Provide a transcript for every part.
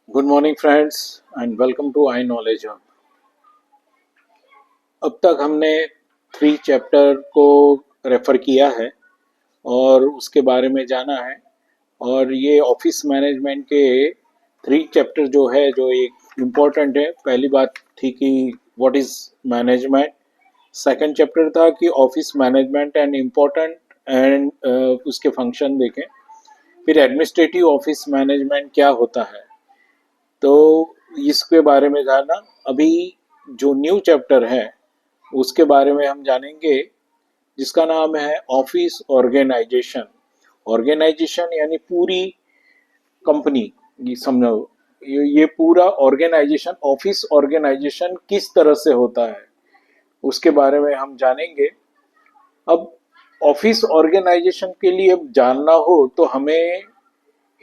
Good morning friends and welcome to I knowledge hub. अब तक हमने 3 चैप्टर को रेफर किया है और उसके बारे में जाना है। और ये ऑफिस मैनेजमेंट के 3 चैप्टर जो है जो एक इम्पोर्टेंट है। पहली बात थी कि what is management. Second chapter था कि office management and important and उसके फंक्शन देखें। फिर एडमिनिस्ट्रेटिव ऑफिस मैनेजमेंट क्या होता है, तो इसके बारे में जानना। अभी जो न्यू चैप्टर है उसके बारे में हम जानेंगे, जिसका नाम है ऑफिस ऑर्गेनाइजेशन। ऑर्गेनाइजेशन यानी पूरी कंपनी, ये समझो। ये पूरा ऑर्गेनाइजेशन, ऑफिस ऑर्गेनाइजेशन किस तरह से होता है उसके बारे में हम जानेंगे। अब ऑफिस ऑर्गेनाइजेशन के लिए अब जानना हो तो हमें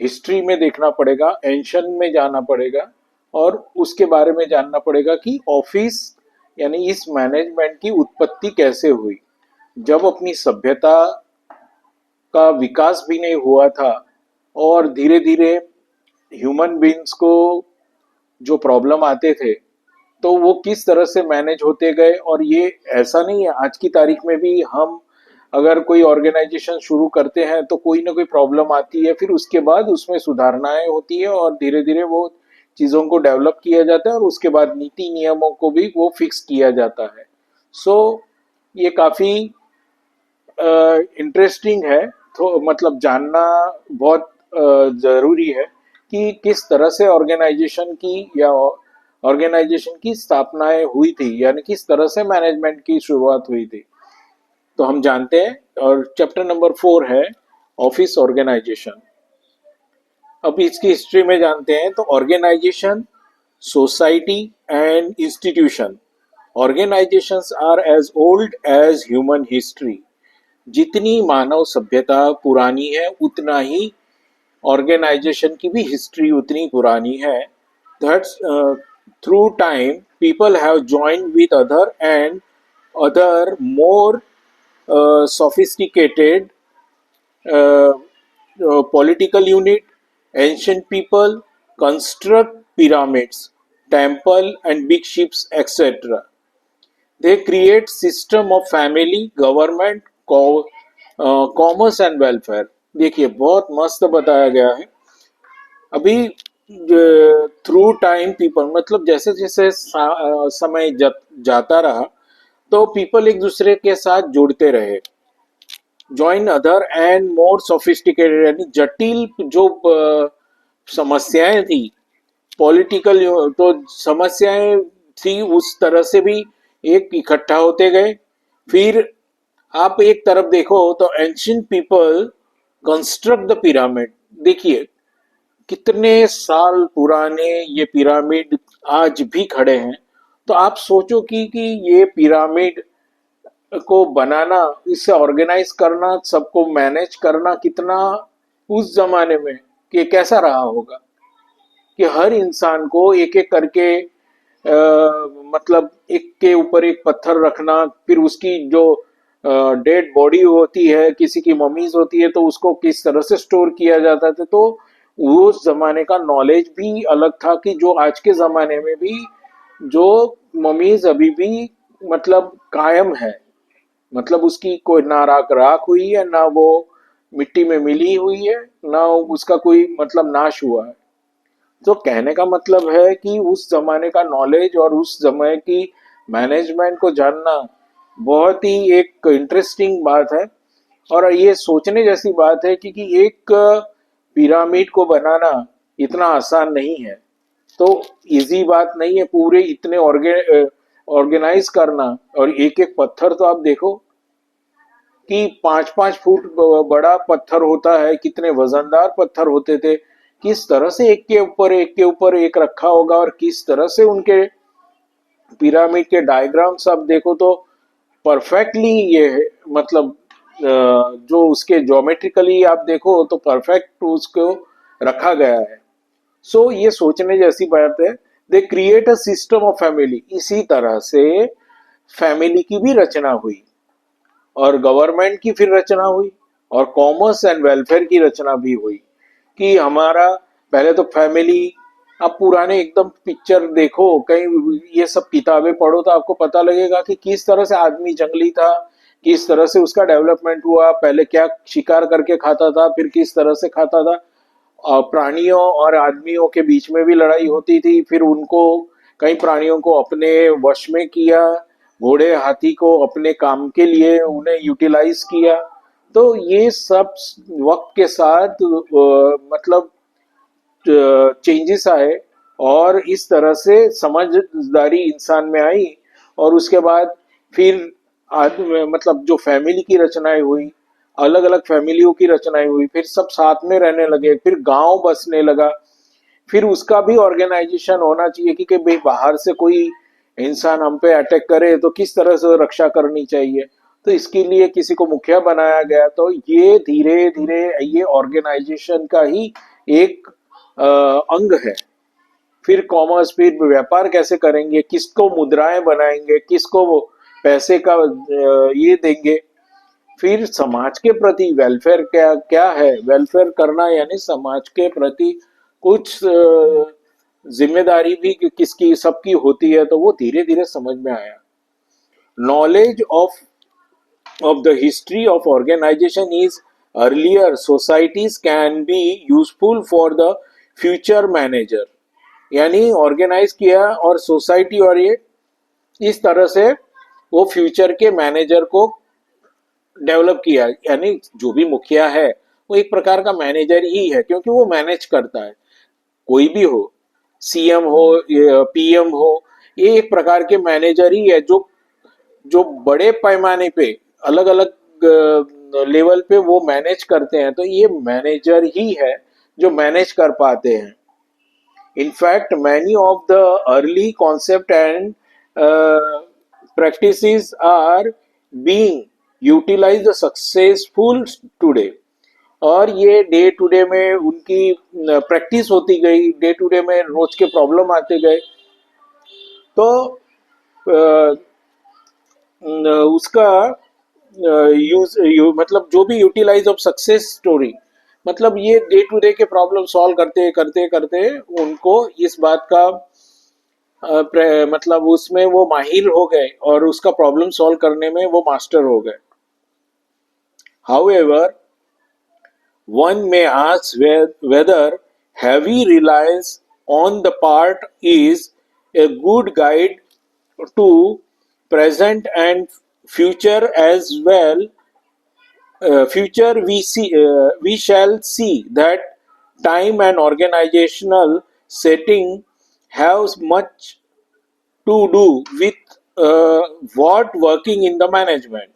हिस्ट्री में देखना पड़ेगा, एंशन में जाना पड़ेगा और उसके बारे में जानना पड़ेगा कि ऑफिस यानी इस मैनेजमेंट की उत्पत्ति कैसे हुई। जब अपनी सभ्यता का विकास भी नहीं हुआ था और धीरे धीरे ह्यूमन बींग्स को जो प्रॉब्लम आते थे तो वो किस तरह से मैनेज होते गए। और ये ऐसा नहीं है, आज की तारीख में भी हम अगर कोई ऑर्गेनाइजेशन शुरू करते हैं तो कोई ना कोई प्रॉब्लम आती है, फिर उसके बाद उसमें सुधारणाएं होती है और धीरे धीरे वो चीज़ों को डेवलप किया जाता है और उसके बाद नीति नियमों को भी वो फिक्स किया जाता है। सो ये काफ़ी इंटरेस्टिंग है। तो मतलब जानना बहुत ज़रूरी है कि किस तरह से ऑर्गेनाइजेशन की या ऑर्गेनाइजेशन की स्थापनाएं हुई थी, यानी किस तरह से मैनेजमेंट की शुरुआत हुई थी। तो हम जानते हैं। और चैप्टर नंबर 4 है ऑफिस ऑर्गेनाइजेशन। अब इसकी हिस्ट्री में जानते हैं। तो organisation, society and institution. Organisations are as old as human history. जितनी मानव सभ्यता पुरानी है उतना ही ऑर्गेनाइजेशन की भी हिस्ट्री उतनी पुरानी है। That's through time people have joined with other and other more sophisticated political unit. Ancient people construct pyramids, temple and big ships, etc. They create system of family, government, commerce and welfare. देखिए बहुत मस्त बताया गया है। अभी through time people मतलब जैसे जैसे समय जाता रहा तो पीपल एक दूसरे के साथ जुड़ते रहे। Join other and more sophisticated यानी जटिल जो समस्याएं थी, पॉलिटिकल तो समस्याएं थी, उस तरह से भी एक इकट्ठा होते गए। फिर आप एक तरफ देखो तो ancient people construct the pyramid. देखिए कितने साल पुराने ये पिरामिड आज भी खड़े हैं। तो आप सोचो कि ये पिरामिड को बनाना, इससे ऑर्गेनाइज करना, सबको मैनेज करना कितना उस जमाने में कि कैसा रहा होगा कि हर इंसान को एक एक करके मतलब एक के ऊपर एक पत्थर रखना, फिर उसकी जो डेड बॉडी होती है, किसी की ममीज होती है, तो उसको किस तरह से स्टोर किया जाता था। तो उस जमाने का नॉलेज भी अलग था कि जो आज के जमाने में भी जो ममीज अभी भी मतलब कायम है, मतलब उसकी कोई ना राख राख हुई है, ना वो मिट्टी में मिली हुई है, ना उसका कोई मतलब नाश हुआ है। तो कहने का मतलब है कि उस जमाने का नॉलेज और उस समय की मैनेजमेंट को जानना बहुत ही एक इंटरेस्टिंग बात है। और ये सोचने जैसी बात है कि एक पिरामिड को बनाना इतना आसान नहीं है। तो इजी बात नहीं है पूरे इतने ऑर्गेनाइज करना। और एक एक पत्थर तो आप देखो कि 5-5 फुट बड़ा पत्थर होता है, कितने वजनदार पत्थर होते थे, किस तरह से एक के ऊपर एक के ऊपर एक रखा होगा और किस तरह से उनके पिरामिड के डायग्राम्स आप देखो तो परफेक्टली ये मतलब जो उसके ज्योमेट्रिकली आप देखो तो परफेक्ट उसको रखा गया है। सो ये सोचने जैसी बात है। They create a system of family. इसी तरह से फैमिली की भी रचना हुई और गवर्नमेंट की फिर रचना हुई और कॉमर्स एंड वेलफेयर की रचना भी हुई। कि हमारा पहले तो फैमिली आप पुराने एकदम पिक्चर देखो, कहीं ये सब किताबें पढ़ो तो आपको पता लगेगा कि किस तरह से आदमी जंगली था, किस तरह से उसका डेवलपमेंट हुआ, पहले क्या शिकार करके खाता था, फिर किस तरह से खाता था। प्राणियों और आदमियों के बीच में भी लड़ाई होती थी, फिर उनको कई प्राणियों को अपने वश में किया, घोड़े हाथी को अपने काम के लिए उन्हें यूटिलाइज किया। तो ये सब वक्त के साथ मतलब चेंजेस आए, और इस तरह से समझदारी इंसान में आई। और उसके बाद फिर आदमी मतलब जो फैमिली की रचनाएं हुई, अलग अलग फैमिलियों की रचनाएं हुई, फिर सब साथ में रहने लगे, फिर गांव बसने लगा। फिर उसका भी ऑर्गेनाइजेशन होना चाहिए कि भाई बाहर से कोई इंसान हम पे अटैक करे तो किस तरह से रक्षा करनी चाहिए। तो इसके लिए किसी को मुखिया बनाया गया। तो ये धीरे धीरे ये ऑर्गेनाइजेशन का ही एक अंग है। फिर कॉमर्स, फिर व्यापार कैसे करेंगे, किसको मुद्राएं बनाएंगे, किसको वो पैसे का ये देंगे। फिर समाज के प्रति वेलफेयर क्या क्या है, वेलफेयर करना यानी समाज के प्रति कुछ जिम्मेदारी भी किसकी सबकी होती है, तो वो धीरे धीरे समझ में आया। Knowledge of the history of organization is earlier societies can be useful for the future manager। यानी ऑर्गेनाइज किया और सोसाइटी और ये इस तरह से वो फ्यूचर के मैनेजर को डेवलप किया। यानी जो भी मुखिया है वो एक प्रकार का मैनेजर ही है, क्योंकि वो मैनेज करता है। कोई भी हो, सीएम हो, पीएम हो, ये एक प्रकार के मैनेजर ही है जो जो बड़े पैमाने पे अलग अलग लेवल पे वो मैनेज करते हैं। तो ये मैनेजर ही है जो मैनेज कर पाते हैं। In fact, many of the early concept and practices are being utilized successful today। और ये डे टू डे में उनकी प्रैक्टिस होती गई, डे टू डे में रोज के प्रॉब्लम आते गए। तो अ, उसका मतलब जो भी यूटिलाइज ऑफ सक्सेस स्टोरी, मतलब ये डे टू डे के प्रॉब्लम सॉल्व करते करते करते उनको इस बात का मतलब उसमें वो माहिर हो गए और उसका प्रॉब्लम सॉल्व करने में वो मास्टर हो गए। However, one may ask whether heavy reliance on the part is a good guide to present and future as well. Future we shall see that time and organizational setting have much to do with what working in the management।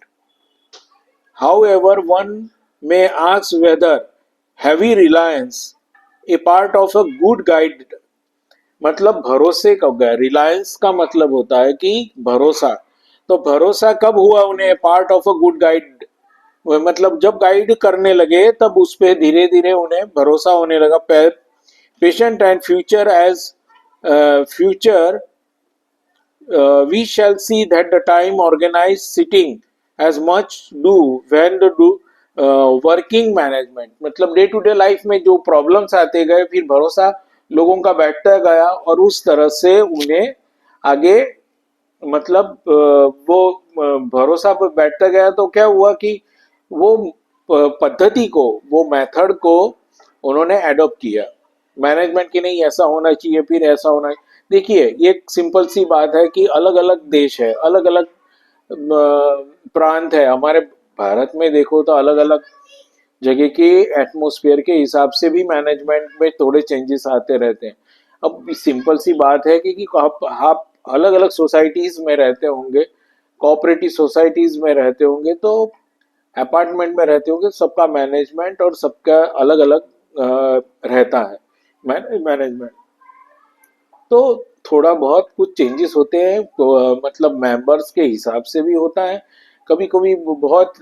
However, one may ask whether heavy reliance a part of a good guide। मतलब भरोसे कब गया, रिलायंस का मतलब होता है कि भरोसा। तो भरोसा कब हुआ उन्हें part of a good guide, मतलब जब गाइड करने लगे तब उस पे धीरे धीरे उन्हें भरोसा होने लगा। Patient and future as future we shall see that the time organized sitting as much do when the do working management. मतलब डे टू डे लाइफ में जो प्रॉब्लम्स आते गए, फिर भरोसा लोगों का बैठता गया और उस तरह से उन्हें आगे मतलब वो भरोसा पर बैठता गया। तो क्या हुआ कि वो पद्धति को, वो मेथड को उन्होंने एडॉप्ट किया मैनेजमेंट की। नहीं ऐसा होना चाहिए, फिर ऐसा होना। देखिए ये सिंपल सी बात है कि अलग अलग देश है, अलग अलग प्रांत है। हमारे भारत में देखो तो अलग अलग जगह के एटमॉस्फेयर के हिसाब से भी मैनेजमेंट में थोड़े चेंजेस आते रहते हैं। अब सिंपल सी बात है कि आप अलग अलग सोसाइटीज में रहते होंगे, कोऑपरेटिव सोसाइटीज में रहते होंगे, तो अपार्टमेंट में रहते होंगे, सबका मैनेजमेंट और सबका अलग अलग रहता है मैनेजमेंट। तो थोड़ा बहुत कुछ चेंजेस होते हैं, तो मतलब मेंबर्स के हिसाब से भी होता है। कभी कभी बहुत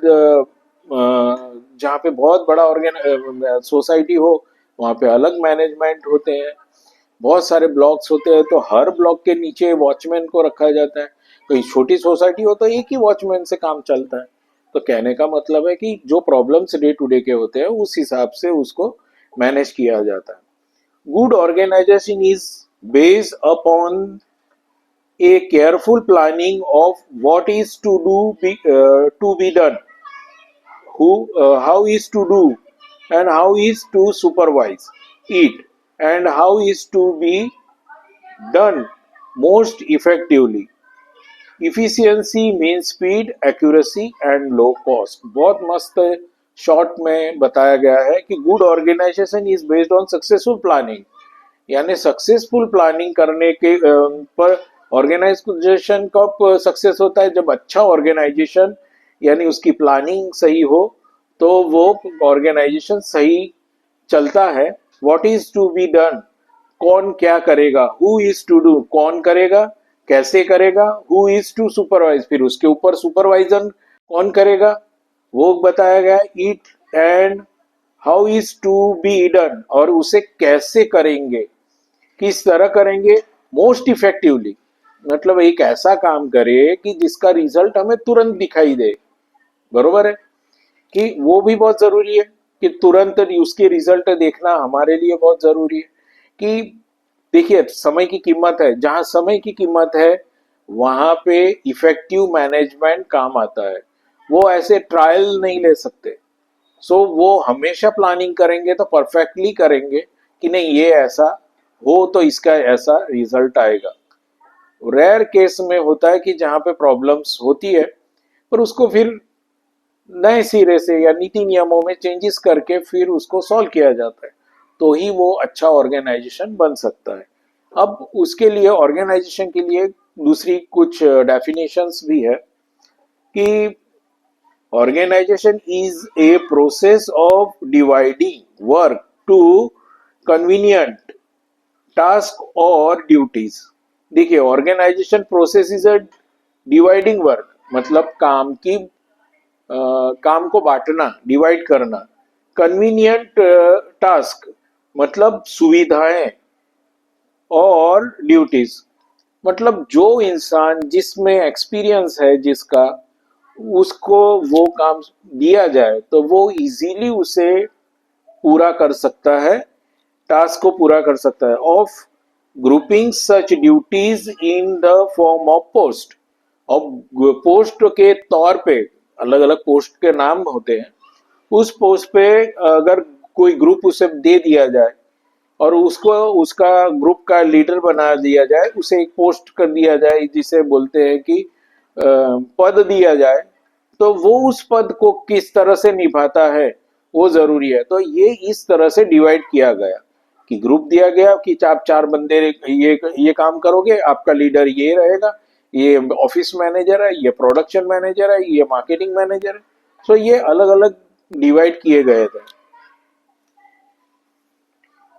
जहाँ पे बहुत बड़ा ऑर्गेन सोसाइटी हो वहाँ पे अलग मैनेजमेंट होते हैं। बहुत सारे ब्लॉक्स होते हैं तो हर ब्लॉक के नीचे वॉचमैन को रखा जाता है। कहीं छोटी सोसाइटी हो तो एक ही वॉचमैन से काम चलता है। तो कहने का मतलब है कि जो प्रॉब्लम्स डे टू डे के होते हैं उस हिसाब से उसको मैनेज किया जाता है। Good organization is based upon a careful planning of what is to be done, how is to do, and how is to supervise it, and how is to be done most effectively. Efficiency means speed, accuracy and low cost. बहुत मस्त short में बताया गया है कि good organisation is based on successful planning, यानी successful planning करने के पर ऑर्गेनाइजेशन कब सक्सेस होता है, जब अच्छा ऑर्गेनाइजेशन यानी उसकी प्लानिंग सही हो तो वो ऑर्गेनाइजेशन सही चलता है. What is to be done, कौन क्या करेगा, हु इज टू डू कौन करेगा, कैसे करेगा, हु इज टू सुपरवाइज फिर उसके ऊपर सुपरवाइजन कौन करेगा वो बताया गया है. It and how is to be done, और उसे कैसे करेंगे, किस तरह करेंगे, मोस्ट इफेक्टिवली मतलब एक ऐसा काम करे कि जिसका रिजल्ट हमें तुरंत दिखाई दे. बरोबर है कि वो भी बहुत जरूरी है कि तुरंत उसके रिजल्ट देखना हमारे लिए बहुत जरूरी है. कि देखिए समय की कीमत है, जहां समय की कीमत है वहां पे इफेक्टिव मैनेजमेंट काम आता है. वो ऐसे ट्रायल नहीं ले सकते. सो वो हमेशा प्लानिंग करेंगे तो परफेक्टली करेंगे कि नहीं ये ऐसा हो तो इसका ऐसा रिजल्ट आएगा. रेयर केस में होता है कि जहां पे प्रॉब्लम्स होती है पर उसको फिर नए सिरे से या नीति नियमों में चेंजेस करके फिर उसको सॉल्व किया जाता है, तो ही वो अच्छा ऑर्गेनाइजेशन बन सकता है. अब उसके लिए ऑर्गेनाइजेशन के लिए दूसरी कुछ डेफिनेशंस भी है कि organisation is a process of dividing work to convenient task और ड्यूटीज. देखिए organisation process is a dividing work, मतलब काम को बांटना, डिवाइड करना. कन्वीनियंट टास्क मतलब सुविधाएं, और ड्यूटीज मतलब जो इंसान जिसमें एक्सपीरियंस है जिसका, उसको वो काम दिया जाए तो वो इजीली उसे पूरा कर सकता है, टास्क को पूरा कर सकता है. Of grouping such duties in the form of post. और पोस्ट के तौर पे अलग अलग पोस्ट के नाम होते हैं. उस पोस्ट पे अगर कोई ग्रुप उसे दे दिया जाए और उसको उसका ग्रुप का लीडर बना दिया जाए, उसे एक पोस्ट कर दिया जाए जिसे बोलते हैं कि पद दिया जाए, तो वो उस पद को किस तरह से निभाता है वो जरूरी है. तो ये इस तरह से डिवाइड किया गया कि ग्रुप दिया गया कि आप चार बंदे ये काम करोगे, आपका लीडर ये रहेगा, ये ऑफिस मैनेजर है, ये प्रोडक्शन मैनेजर है, ये मार्केटिंग मैनेजर है. सो ये अलग अलग डिवाइड किए गए थे.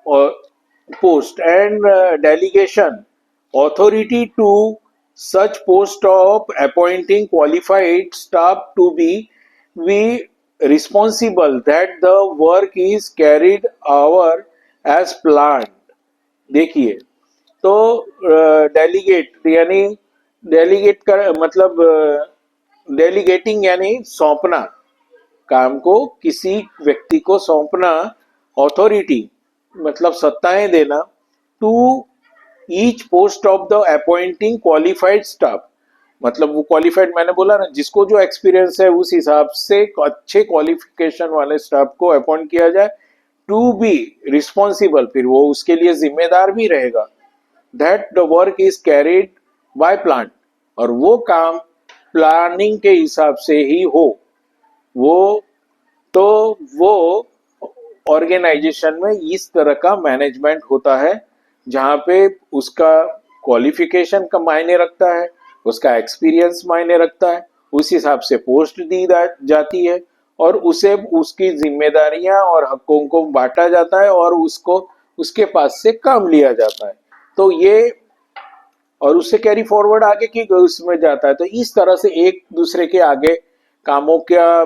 और post and delegation authority to such post of appointing qualified staff to be responsible that the work is carried out as planned. देखिए तो डेलीगेट यानी डेलीगेट का मतलब डेलीगेटिंग यानी सौंपना, काम को किसी व्यक्ति को सौंपना. ऑथोरिटी मतलब सत्ताएं देना. To each post of the appointing qualified staff, मतलब वो क्वालिफाइड मैंने बोला ना, जिसको जो एक्सपीरियंस है उस हिसाब से अच्छे क्वालिफिकेशन वाले स्टाफ को अपॉइंट किया जाए. टू बी रिस्पॉन्सिबल, फिर वो उसके लिए जिम्मेदार भी रहेगा. That the work is carried by plan, और वो काम प्लानिंग के हिसाब से ही हो. वो तो वो ऑर्गेनाइजेशन में इस तरह का मैनेजमेंट होता है जहां पे उसका क्वालिफिकेशन का मायने रखता है, उसका एक्सपीरियंस मायने रखता है, उस हिसाब से पोस्ट दी जाती है और उसे उसकी जिम्मेदारियां और हकों को बांटा जाता है और उसको उसके पास से काम लिया जाता है. तो ये और उससे कैरी फॉरवर्ड आगे की उसमें जाता है. तो इस तरह से एक दूसरे के आगे कामों का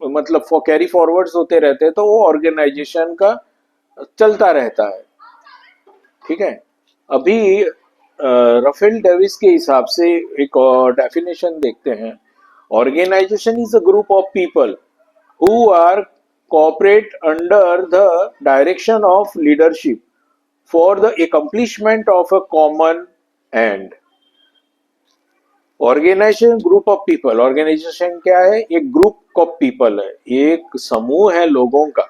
मतलब कैरी फॉरवर्ड्स होते रहते हैं, तो वो ऑर्गेनाइजेशन का चलता रहता है. ठीक है. अभी रफेल डेविस के हिसाब से एक और डेफिनेशन देखते हैं. Organisation is a group of people who are cooperate under the direction of leadership for the accomplishment of a common end. Organisation group of people, organisation क्या है? एक ग्रुप ऑफ पीपल है, एक समूह है लोगों का,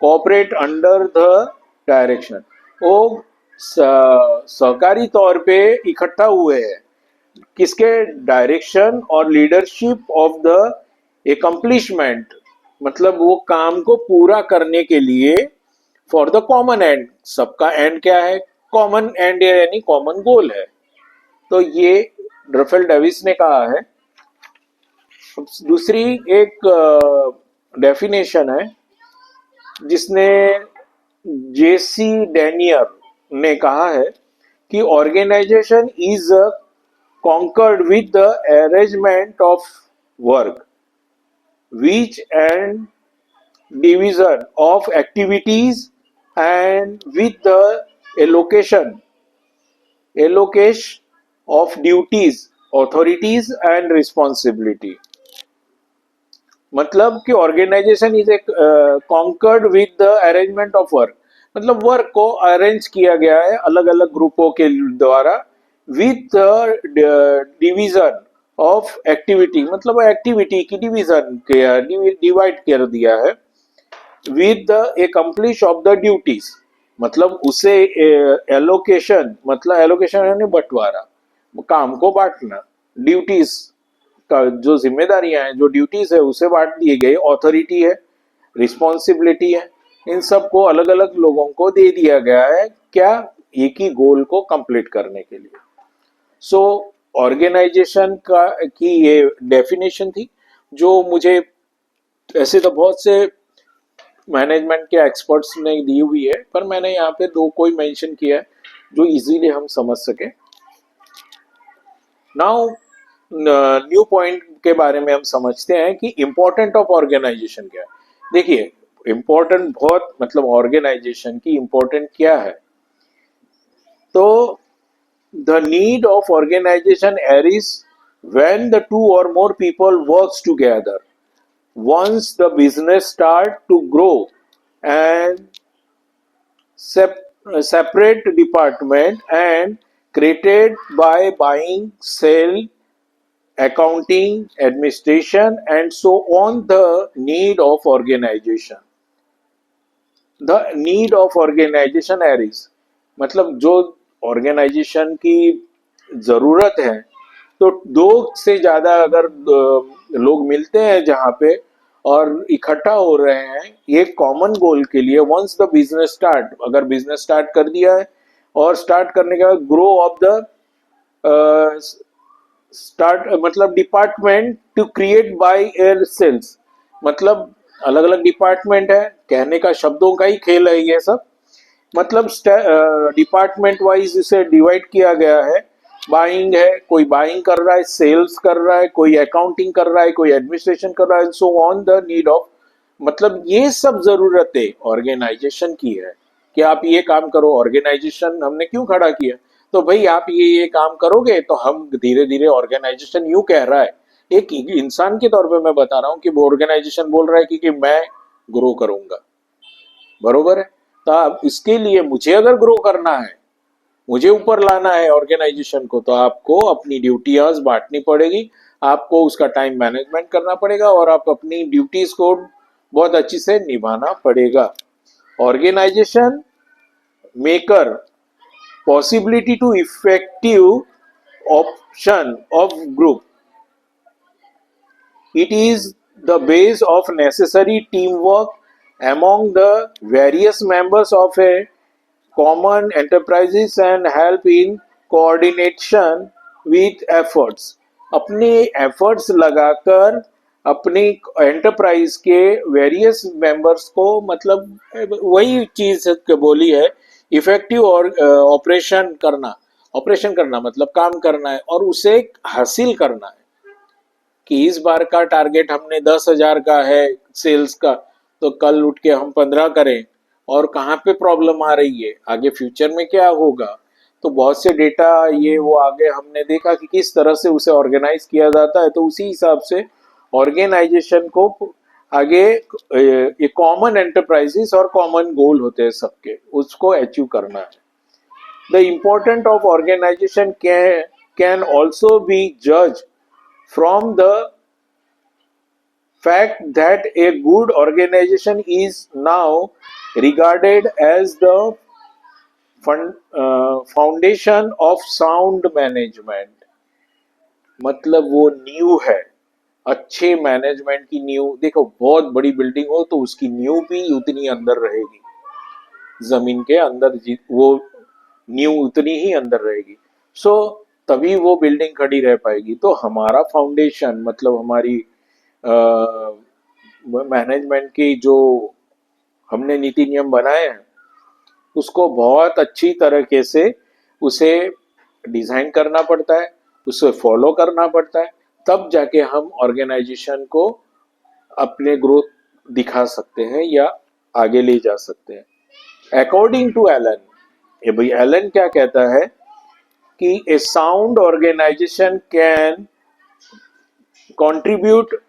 कोऑपरेट अंडर द डायरेक्शन, वो सहकारी तौर पे इकट्ठा हुए हैं, किसके? डायरेक्शन और लीडरशिप ऑफ द एकम्प्लिशमेंट, मतलब वो काम को पूरा करने के लिए, फॉर द कॉमन एंड, सबका एंड क्या है? कॉमन एंड यानी कॉमन गोल है। तो ये रफेल डेविस ने कहा है। दूसरी एक डेफिनेशन है जिसने जेसी डैनियर ने कहा है कि organisation is conquered with the arrangement of work, which and division of activities and with the allocation of duties, authorities and responsibility. मतलब कि organisation is a concerned with the arrangement of work, मतलब work को arrange किया गया है अलग अलग ग्रुपों के द्वारा, विद डिवीजन ऑफ एक्टिविटी, मतलब एक्टिविटी की डिवीजन किया, डिवाइड कर दिया है, with the accomplish of the duties, मतलब उसे एलोकेशन, मतलब एलोकेशन यानी बंटवारा, काम को बांटना, ड्यूटीज का जो जिम्मेदारियां हैं, जो ड्यूटीज है उसे बांट दिए गए, ऑथोरिटी है, रिस्पॉन्सिबिलिटी है, इन सब को अलग अलग लोगों को दे दिया गया है, क्या? एक ही गोल को कंप्लीट करने के लिए। सो ऑर्गेनाइजेशन का की ये डेफिनेशन थी, जो मुझे ऐसे तो बहुत से मैनेजमेंट के एक्सपर्ट्स ने दी हुई है, पर मैंने यहाँ पे दो कोई मेंशन किया है जो इजीली हम समझ सके। नाउ न्यू पॉइंट के बारे में हम समझते हैं कि इम्पोर्टेंट ऑफ ऑर्गेनाइजेशन क्या है। देखिए इम्पोर्टेंट बहुत, मतलब ऑर्गेनाइजेशन की इम्पोर्टेंट क्या है, तो the need of organisation arise when the two or more people works together, once the business start to grow and separate department and created by buying, sell, accounting, administration and so on, the need of organization, the need of organization areas, मतलब जो organisation की जरूरत है, तो दो से ज्यादा अगर लोग मिलते हैं जहां पे और इकट्ठा हो रहे हैं एक कॉमन गोल के लिए, वंस द बिजनेस स्टार्ट, अगर बिजनेस स्टार्ट कर दिया है और स्टार्ट करने के बाद ग्रो ऑफ द स्टार्ट, मतलब department to create by air sales, मतलब अलग अलग डिपार्टमेंट है, कहने का शब्दों का ही खेल है ये सब, मतलब डिपार्टमेंट वाइज इसे डिवाइड किया गया है। बाइंग है, कोई बाइंग कर रहा है, सेल्स कर रहा है, कोई अकाउंटिंग कर रहा है, कोई एडमिनिस्ट्रेशन कर रहा है, so on the need of, मतलब ये सब जरूरतें ऑर्गेनाइजेशन की है कि आप ये काम करो। ऑर्गेनाइजेशन हमने क्यों खड़ा किया? तो भाई आप ये काम करोगे तो हम धीरे धीरे, ऑर्गेनाइजेशन यूं कह रहा है, एक इंसान के तौर पे मैं बता रहा हूँ कि वो ऑर्गेनाइजेशन बोल रहा है कि मैं ग्रो करूंगा, बरोबर है? तो अब इसके लिए मुझे अगर ग्रो करना है, मुझे ऊपर लाना है ऑर्गेनाइजेशन को, तो आपको अपनी ड्यूटीज बांटनी पड़ेगी, आपको उसका टाइम मैनेजमेंट करना पड़ेगा और आप अपनी ड्यूटीज को बहुत अच्छी से निभाना पड़ेगा। Organisation maker possibility to effective option of group, it is the base of necessary teamwork among the various members of a common enterprises and help in coordination with efforts, अपने efforts लगाकर अपनी enterprise के various members को, मतलब वही चीज बोली है, इफेक्टिव और ऑपरेशन करना, ऑपरेशन करना मतलब काम करना है और उसे हासिल करना है कि इस बार का टारगेट हमने 10,000 का है सेल्स का, तो कल उठ के हम 15 करें, और कहाँ पे प्रॉब्लम आ रही है, आगे फ्यूचर में क्या होगा। तो बहुत से डेटा ये वो आगे हमने देखा कि किस तरह से उसे ऑर्गेनाइज किया जाता है, तो उसी हिसाब से ऑर्गेनाइजेशन को आगे ये कॉमन एंटरप्राइजेस और कॉमन गोल होते हैं सबके, उसको अचीव करना है. The important of organisation can also be जज from the fact that a good organization is now regarded as the foundation of sound management. मतलब वो नींव है, अच्छे मैनेजमेंट की नींव. देखो बहुत बड़ी बिल्डिंग हो तो उसकी नींव भी उतनी अंदर रहेगी, जमीन के अंदर वो नींव उतनी ही अंदर रहेगी. सो तभी वो बिल्डिंग खड़ी रह पाएगी. तो हमारा फाउंडेशन मतलब हमारी मैनेजमेंट की जो हमने नीति नियम बनाए हैं उसको बहुत अच्छी तरीके से उसे डिजाइन करना पड़ता है, उसे फॉलो करना पड़ता है, तब जाके हम ऑर्गेनाइजेशन को अपने ग्रोथ दिखा सकते हैं या आगे ले जा सकते हैं. अकॉर्डिंग टू एलन, ये भाई एलन क्या कहता है कि a sound organisation can contribute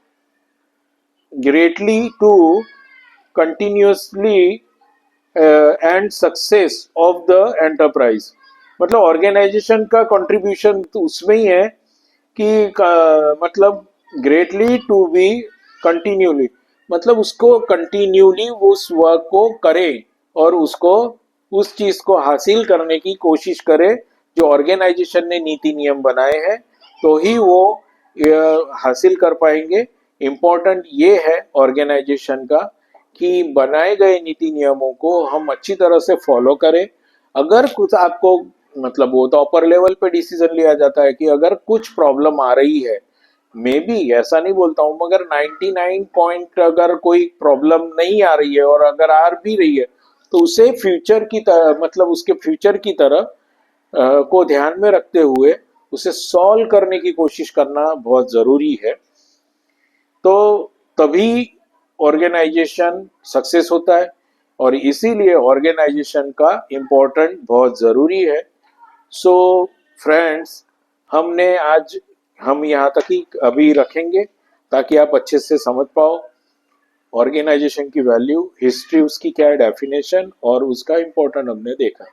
greatly to continuously and success of the enterprise. मतलब ऑर्गेनाइजेशन का कंट्रीब्यूशन तो उसमें ही है कि मतलब ग्रेटली टू बी कंटिन्यूली, मतलब उसको कंटिन्यूली उस वर्क को करे और उसको उस चीज को हासिल करने की कोशिश करे जो ऑर्गेनाइजेशन ने नीति नियम बनाए हैं, तो ही वो हासिल कर पाएंगे. इम्पोर्टेंट ये है ऑर्गेनाइजेशन का कि बनाए गए नीति नियमों को हम अच्छी तरह से फॉलो करें. अगर कुछ आपको मतलब वो तो अपर लेवल पे डिसीजन लिया जाता है कि अगर कुछ प्रॉब्लम आ रही है, मे बी ऐसा नहीं बोलता हूं, मगर 99 पॉइंट अगर कोई प्रॉब्लम नहीं आ रही है और अगर आ भी रही है तो उसे फ्यूचर की तरह मतलब उसके फ्यूचर की तरह को ध्यान में रखते हुए उसे सॉल्व करने की कोशिश करना बहुत जरूरी है. तो तभी ऑर्गेनाइजेशन सक्सेस होता है और इसीलिए ऑर्गेनाइजेशन का इम्पोर्टेंट बहुत ज़रूरी है. सो फ्रेंड्स, हमने आज हम यहाँ तक ही अभी रखेंगे ताकि आप अच्छे से समझ पाओ ऑर्गेनाइजेशन की वैल्यू, हिस्ट्री उसकी क्या है, डेफिनेशन और उसका इम्पोर्टेंट हमने देखा.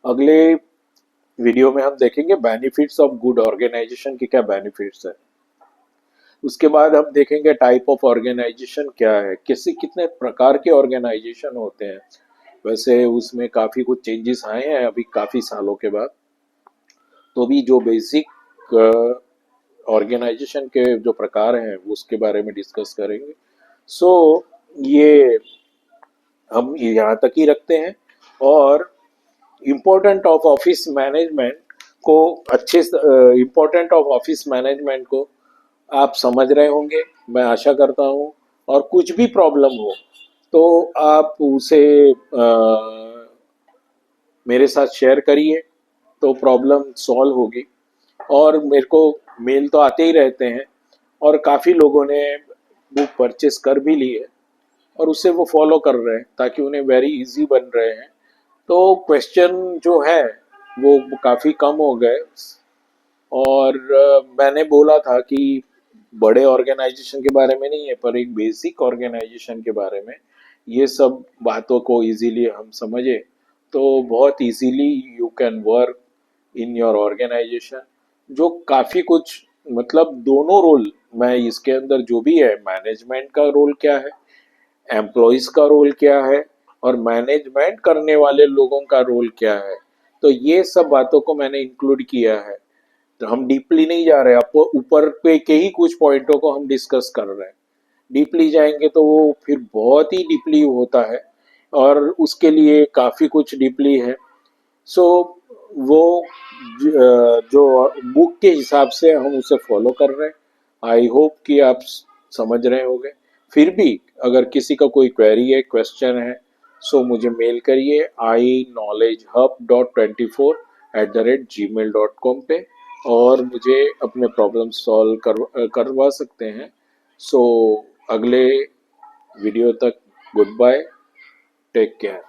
अगले वीडियो में हम देखेंगे बेनिफिट्स ऑफ गुड ऑर्गेनाइजेशन की क्या बेनिफिट्स है. उसके बाद हम देखेंगे टाइप ऑफ ऑर्गेनाइजेशन क्या है, किसी कितने प्रकार के ऑर्गेनाइजेशन होते हैं. वैसे उसमें काफ़ी कुछ चेंजेस आए हैं अभी काफ़ी सालों के बाद, तो भी जो बेसिक ऑर्गेनाइजेशन के जो प्रकार हैं उसके बारे में डिस्कस करेंगे. सो ये हम यहाँ तक ही रखते हैं और इम्पोर्टेंट ऑफ ऑफिस मैनेजमेंट को इम्पोर्टेंट ऑफ ऑफिस मैनेजमेंट को आप समझ रहे होंगे, मैं आशा करता हूँ. और कुछ भी प्रॉब्लम हो तो आप उसे मेरे साथ शेयर करिए तो प्रॉब्लम सॉल्व होगी. और मेरे को मेल तो आते ही रहते हैं और काफ़ी लोगों ने बुक परचेस कर भी ली है और उसे वो फॉलो कर रहे हैं ताकि उन्हें वेरी इजी बन रहे हैं. तो क्वेश्चन जो है वो काफ़ी कम हो गए. और मैंने बोला था कि बड़े ऑर्गेनाइजेशन के बारे में नहीं है पर एक बेसिक ऑर्गेनाइजेशन के बारे में ये सब बातों को इजीली हम समझे तो बहुत easily you can work in your organisation. जो काफ़ी कुछ मतलब दोनों रोल मैं इसके अंदर जो भी है, मैनेजमेंट का रोल क्या है, एम्प्लॉयज का रोल क्या है और मैनेजमेंट करने वाले लोगों का रोल क्या है, तो ये सब बातों को मैंने इंक्लूड किया है. तो हम डीपली नहीं जा रहे, आपको ऊपर पे के ही कुछ पॉइंटों को हम डिस्कस कर रहे हैं. डीपली जाएंगे तो वो फिर बहुत ही डीपली होता है और उसके लिए काफ़ी कुछ डीपली है. सो वो जो बुक के हिसाब से हम उसे फॉलो कर रहे हैं. आई होप कि आप समझ रहे होंगे. फिर भी अगर किसी का कोई क्वेरी है, क्वेश्चन है, सो मुझे मेल करिए iknowledgehub.24@gmail.com पे और मुझे अपने प्रॉब्लम सॉल्व करवा सकते हैं. सो अगले वीडियो तक गुड बाय, टेक केयर.